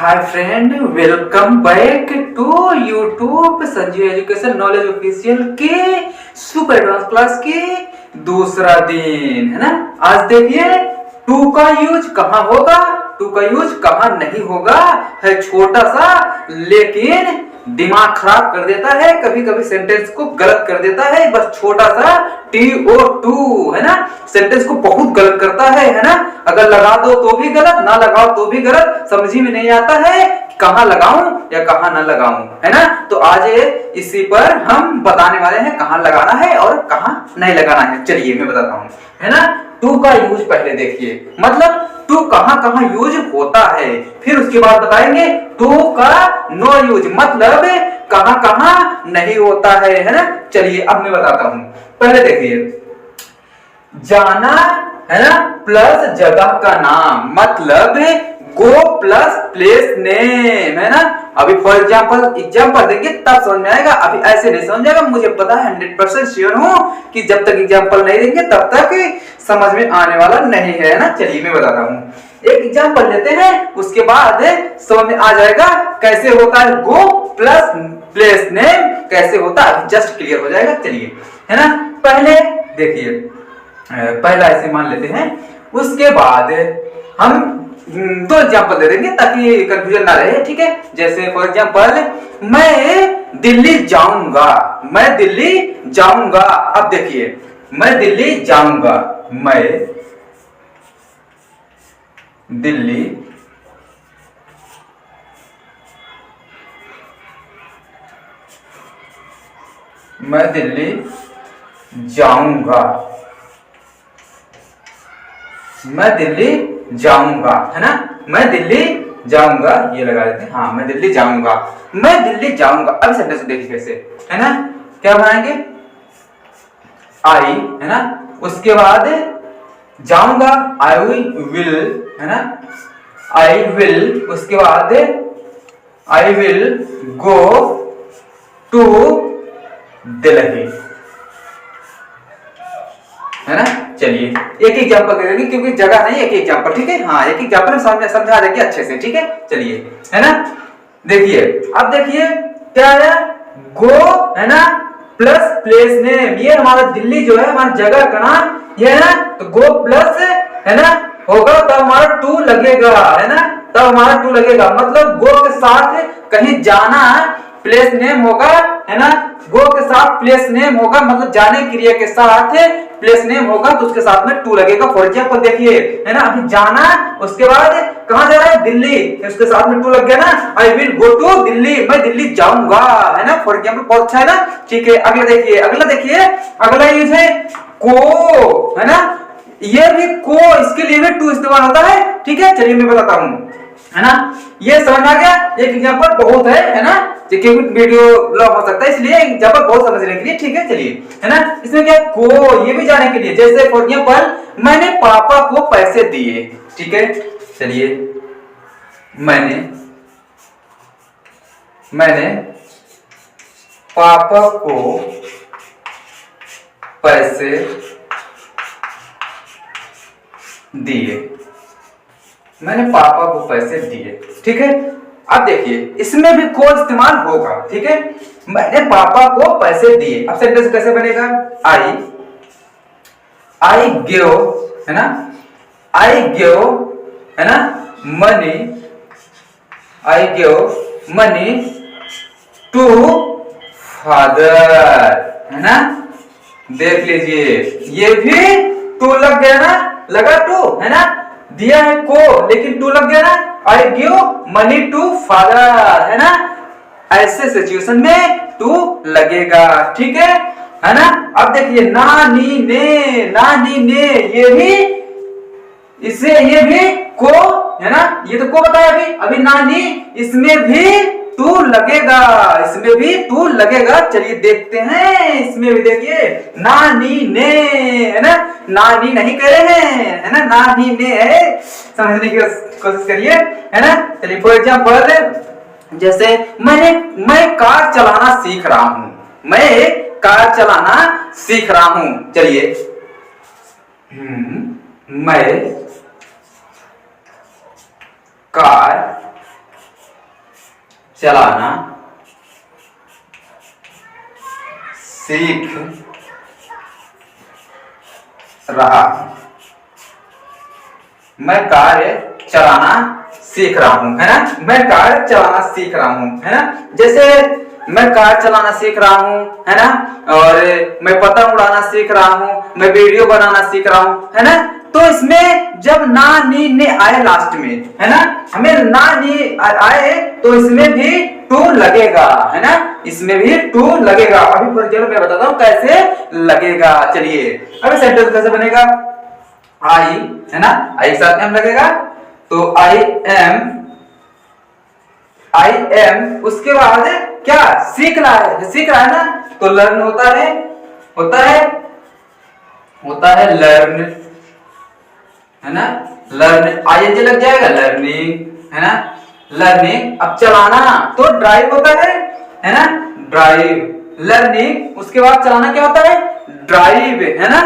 Hi friend, welcome back to YouTube Sanjeev education knowledge official के super advance class के दूसरा दिन है ना। आज देखिए टू का यूज कहाँ होगा, टू का यूज कहाँ नहीं होगा। है छोटा सा लेकिन दिमाग खराब कर देता है, कभी कभी सेंटेंस को गलत कर देता है। बस छोटा सा TO2 है ना, सेंटेंस को बहुत गलत करता है ना। अगर लगा दो तो भी गलत, ना लगाओ तो भी गलत, समझ में नहीं आता है कहाँ लगाऊं या कहाँ ना लगाऊं, है ना। तो आज इसी पर हम बताने वाले हैं कहाँ लगाना है और कहाँ नहीं लगाना है। चलिए मैं बताता हूँ, है ना। टू का यूज पहले देखिए, मतलब टू कहाँ कहाँ यूज होता है, फिर उसके बाद बताएंगे टू का नो यूज, मतलब कहाँ कहाँ नहीं होता है ना। चलिए अब मैं बताता हूँ। पहले देखिए, जाना है ना प्लस जगह का नाम, मतलब गो प्लस प्लेस नेम, है ना। अभी फॉर एग्जाम्पल देंगे तब समझ में आएगा, अभी ऐसे नहीं समझ आएगा। मुझे पता है, 100% श्योर हूं कि जब तक एग्जाम्पल नहीं देंगे तब तक समझ में आने वाला नहीं है ना। चलिए मैं बताता हूँ, एक एग्जाम्पल लेते हैं, उसके बाद समझ में आ जाएगा कैसे होता है गो प्लस प्लेस नेम, कैसे होता है जस्ट क्लियर हो जाएगा। चलिए, है ना। पहले देखिए, पहला ऐसे मान लेते हैं, उसके बाद हम दो एग्जाम्पल दे देंगे ताकि कंफ्यूजन ना रहे, ठीक है। जैसे फॉर एग्जाम्पल, मैं दिल्ली जाऊंगा, मैं दिल्ली जाऊंगा। अब देखिए, मैं दिल्ली जाऊंगा, मैं दिल्ली मैं दिल्ली जाऊंगा, मैं दिल्ली जाऊंगा, है ना। मैं दिल्ली जाऊंगा, ये लगा देते हैं। हाँ, मैं दिल्ली जाऊंगा, मैं दिल्ली जाऊंगा। अब सेंटेंस देखिए कैसे, है ना। क्या बनाएंगे, आई, है ना, उसके बाद जाऊंगा, आई विल, है ना, आई विल, उसके बाद I will go to Delhi, है ना। चलिए एक एग्जांपल दे देंगे क्योंकि जगह नहीं, एक एग्जांपल, ठीक है। हाँ, एक एग्जांपल समझा देंगे अच्छे से, ठीक है। चलिए, है ना। देखिए, अब देखिए क्या है, गो, है ना, प्लस प्लेस नेम। ये हमारा दिल्ली जो है, हमारी जगह का नाम ये है ना। तो गो प्लस, है ना, होगा तब हमारा टू लगेगा, है ना, तब हमारा टू लगेगा। मतलब गो के साथ कहीं जाना, प्लेस नेम होगा, है ना। गो के साथ प्लेस नेम होगा, मतलब जाने क्रिया के साथ प्लेस नेम होगा तो उसके साथ में टू लगेगा। फॉर एग्जाम्पल देखिए, है ना, अभी जाना, उसके बाद कहां जा रहा है, दिल्ली, उसके साथ में टू लग गया ना। I will go to Delhi, मैं दिल्ली जाऊंगा, है ना। फॉर एग्जाम्पल बहुत अच्छा है ना, ठीक है। अगला देखिए, अगला यूज है को, है ना। ये भी को, इसके लिए भी टू इस्तेमाल होता है, ठीक है। चलिए मैं बताता हूं, है ना। ये समझ आ गया, एक एग्जांपल बहुत है ना, क्योंकि वीडियो लॉन्ग हो सकता है, इसलिए एग्जांपल बहुत समझने के लिए, ठीक है। चलिए, है ना, इसमें क्या को, ये भी जाने के लिए। जैसे फॉर एग्जांपल, मैंने पापा को पैसे दिए, ठीक है। चलिए, मैंने पापा को पैसे दिए, मैंने पापा को पैसे दिए, ठीक है। अब देखिए, इसमें भी को इस्तेमाल होगा, ठीक है। मैंने पापा को पैसे दिए। अब सेंटेंस कैसे बनेगा, आई गिव, है ना, आई गिव, है ना, money, I give money to father, है ना। देख लीजिए, ये भी टू लग गया ना, लगा टू, है ना। दिया है को लेकिन टू लग गया ना, I give money to father, है ना। ऐसे सिचुएशन में टू लगेगा, ठीक है ना। अब देखिए, नानी ने, ये भी इससे, ये भी को, है ना, ये तो को बताया अभी नानी, इसमें भी टू लगेगा, इसमें भी टू लगेगा। चलिए देखते हैं, इसमें भी देखिए, नानी ने, है ना, नानी नहीं कह रहे हैं, है ना, नानी ने है, समझने की कोशिश करिए, है ना। चलिए फॉर एग्जाम्पल, जैसे मैं कार चलाना सीख रहा हूं, मैं कार चलाना सीख रहा हूं। चलिए, मैं कार चलाना सीख रहा हूं। मैं कार चलाना सीख रहा हूं, है ना। मैं कार चलाना सीख रहा हूं, है ना। जैसे मैं कार चलाना सीख रहा हूं, है ना, और मैं पतंग उड़ाना सीख रहा हूं, मैं वीडियो बनाना सीख रहा हूं, है ना। तो इसमें जब ना नी ने आए लास्ट में, है ना, हमें ना नी आए तो इसमें भी टू लगेगा, है ना, इसमें भी टू लगेगा। अभी फॉर एग्जांपल मैं बताता हूं कैसे लगेगा। चलिए अभी सेंटेंस कैसे बनेगा। आई, है ना, आई के साथ एम लगेगा, तो आई एम, उसके बाद क्या सीख रहा है ना, तो लर्न होता है लर्न, है ना, लर्न आईएनजी लग जाएगा, लर्निंग, है ना, लर्निंग। अब चलाना तो ड्राइव होता है ना, ड्राइव, लर्निंग, उसके बाद चलाना क्या होता है, ड्राइव, है ना।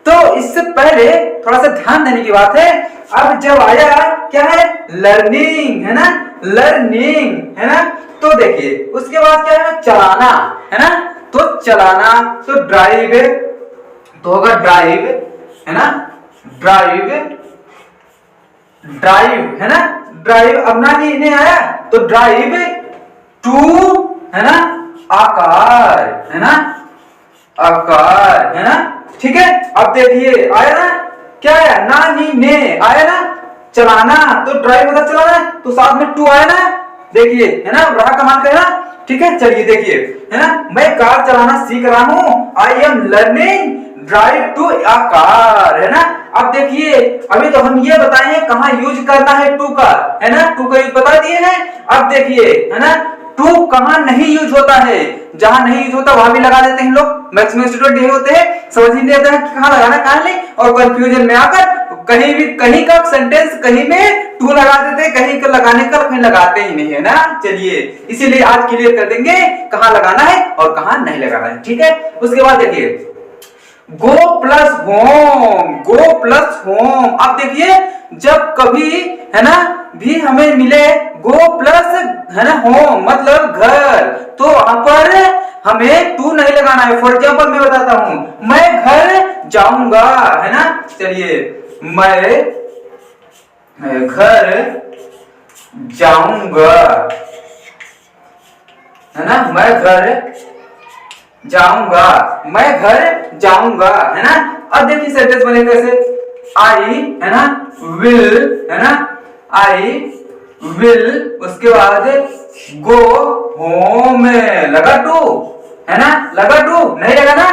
तो इससे पहले थोड़ा सा ध्यान देने की बात है। अब जब आया क्या है, लर्निंग, है ना, लर्निंग, है ना। तो देखिए उसके बाद क्या है, चलाना, है ना, तो चलाना, तो ड्राइव, तो होगा ड्राइव, है ना, ड्राइव, है ना, ड्राइव। अब ना नहीं आया तो ड्राइव टू, है ना, आकार, है ना, आकार, है ना। ठीक है, अब देखिए आया ना, क्या आया, ना नी ने आया ना, चलाना, तो ड्राइव होता चलाना, तो साथ में टू आया ना, देखिए, है ना, रहा कमाल का, है ना। ठीक है, चलिए देखिए, है ना, मैं कार चलाना सीख रहा हूं, I am learning drive to a car, है ना। अब देखिए अभी तो हम ये बताए हैं कहां यूज करना है टू का, है ना, टू का यूज बता दिए हैं। अब देखिए, है ना, टू कहां नहीं यूज होता है, जहां नहीं यूज होता वहां भी लगा देते हैं लोग। मैक्सिमम स्टूडेंट यही होते हैं, समझ ही नहीं आता है कि कहां लगाना कहां नहीं, और कंफ्यूजन में आकर कहीं भी कहीं का सेंटेंस कहीं में टू लगा देते हैं, कहीं का लगाने का कहीं लगाते ही नहीं, है ना। चलिए इसीलिए आज क्लियर कर देंगे कहां लगाना है और कहां नहीं लगाना है। ठीक है, उसके बाद देखिए गो प्लस होम, गो प्लस होम। अब देखिए जब कभी, है ना, भी हमें मिले गो प्लस, है ना, होम मतलब घर, तो वहां पर हमें टू नहीं लगाना है। फॉर एग्जाम्पल मैं बताता हूं, मैं घर जाऊंगा, है ना। चलिए मैं घर जाऊंगा, है ना, मैं घर जाऊंगा, मैं घर जाऊंगा, है ना। अब देखिए सेंटेंस बनेगा कैसे, आई, है ना, विल, है ना, आई विल, उसके बाद गो होम, लगा टू, है ना, लगा टू, नहीं लगा ना,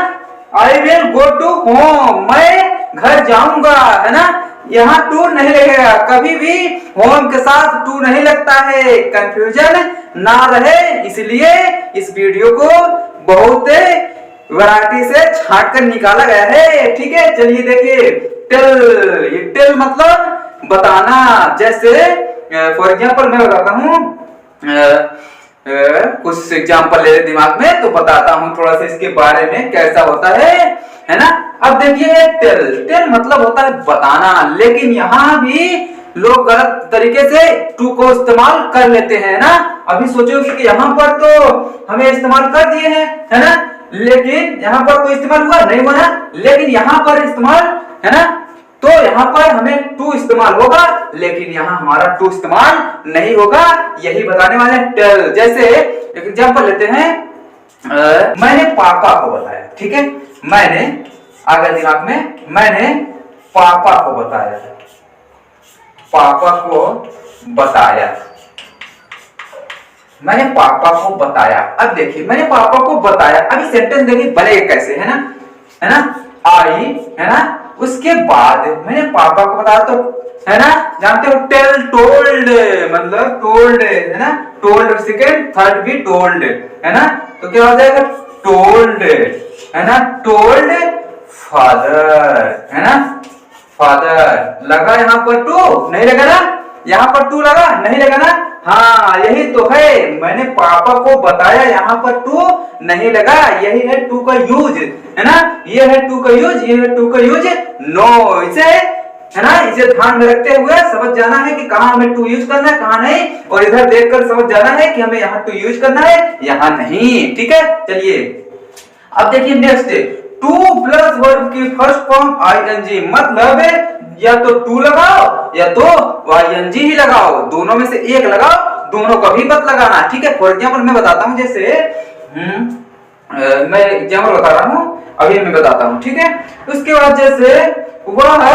I will go to home, मैं घर जाऊंगा, है ना। यहाँ टू नहीं लगेगा, कभी भी होम के साथ टू नहीं लगता है, कंफ्यूजन ना रहे इसलिए इस वीडियो को बहुत वैरायटी से छांट कर निकाला गया है। ठीक है, चलिए देखिए टेल, ये टेल मतलब बताना। जैसे फॉर एग्जांपल मैं बताता हूं, कुछ एग्जांपल ले दिमाग में तो बताता हूं थोड़ा सा इसके बारे में कैसा होता है ना। अब देखिए टेल, टेल मतलब होता है बताना, लेकिन यहाँ भी लोग गलत तरीके से टू को इस्तेमाल कर लेते हैं ना। अभी सोचो कि यहाँ पर तो हमें इस्तेमाल कर दिए हैं, है ना, लेकिन यहाँ पर कोई इस्तेमाल हुआ नहीं हुआ ना, लेकिन यहाँ पर इस्तेमाल, है ना, तो यहाँ पर हमें टू इस्तेमाल होगा, लेकिन यहाँ हमारा टू इस्तेमाल नहीं होगा, यही बताने वाले हैं टेल। जैसे एक एग्जांपल लेते हैं, मैंने पापा को बताया, ठीक है, मैंने आगे दिमाग में, मैंने पापा को बताया, पापा को बताया, मैंने पापा को बताया। अब देखिए मैंने पापा को बताया, अभी सेंटेंस देखिए बनेगा कैसे, है ना, आई, है ना, उसके बाद मैंने पापा को बताया, तो है ना, जानते हो टेल, टोल्ड मतलब टोल्ड, है ना, टोल्ड सेकंड थर्ड भी टोल्ड, है ना, तो क्या हो जाएगा टोल्ड, है ना, टोल्ड फादर, है ना, फादर। लगा यहाँ पर टू, नहीं लगा ना, यहाँ पर टू लगा, नहीं लगा ना, हाँ यही तो है, मैंने पापा को बताया, यहाँ पर टू नहीं लगा, यही है टू का यूज, है ना, ये है टू का यूज, ये है टू का यूज, नो, इसे है ना। इसे ध्यान में रखते हुए समझ जाना है कि कहां हमें टू यूज करना है कहां नहीं, और इधर देखकर समझ जाना है कि हमें यहाँ टू यूज करना है यहाँ नहीं। ठीक है, चलिए अब देखिए नेक्स्ट, टू प्लस वर्ब की फर्स्ट फॉर्म आईएनजी, मतलब या तो टू लगाओ या तो आईएनजी ही लगाओ, दोनों में से एक लगाओ, दोनों कभी मत लगाना। ठीक है, फॉर एग्जाम्पल मैं बताता हूं, जैसे मैं एग्जाम्पल बता रहा हूं, अभी मैं बताता हूं। ठीक है, उसके बाद जैसे वह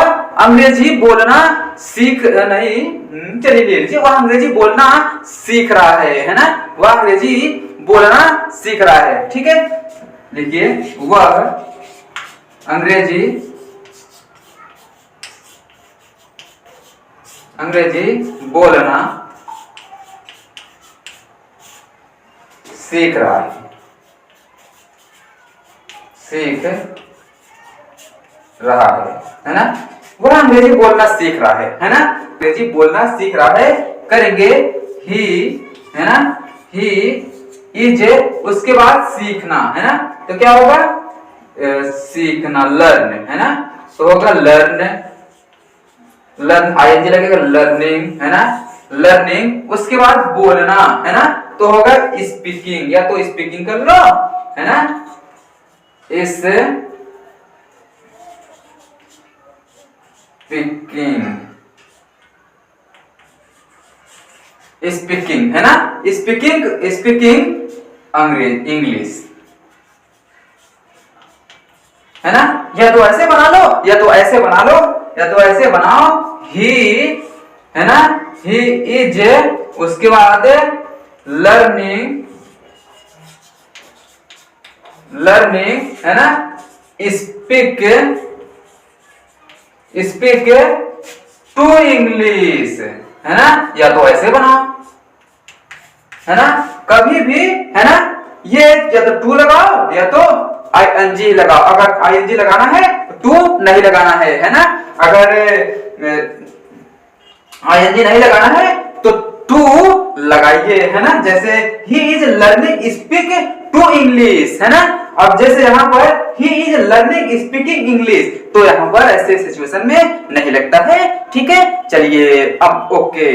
अंग्रेजी बोलना सीख नहीं, चलिए ले लीजिए, वह अंग्रेजी बोलना सीख रहा है ना, वह अंग्रेजी बोलना सीख रहा है। ठीक है, देखिए वह अंग्रेजी बोलना सीख रहा है, है ना, वह अंग्रेजी बोलना सीख रहा है ना, अंग्रेजी बोलना सीख रहा है, करेंगे ही, है ना, ही इज, उसके बाद सीखना, है ना, तो क्या होगा सीखना, लर्न, है ना, तो होगा लर्न, आईएनजी लगेगा, लर्निंग, है ना, लर्निंग, उसके बाद बोलना, है ना, तो होगा स्पीकिंग, या तो स्पीकिंग कर लो, है ना, स्पीकिंग, है ना, स्पीकिंग इंग्लिश, है ना, या तो ऐसे बना लो या तो ऐसे बना लो, या तो ऐसे बनाओ, ही, है ना, ही इज, उसके बाद लर्निंग, है ना, स्पीक टू इंग्लिश, है ना, या तो ऐसे बनाओ, है ना, कभी भी, है ना, ये या तो टू लगाओ या तो आईएनजी लगाओ, अगर आईएनजी लगाना है टू नहीं लगाना है ना, अगर आईएनजी नहीं लगाना है तो टू लगाइए, है ना, जैसे ही is learning speak to English, है ना, अब जैसे यहाँ पर ही इज लर्निंग स्पीकिंग इंग्लिश, तो यहाँ पर ऐसे सिचुएशन में नहीं लगता है। ठीक है, चलिए अब ओके।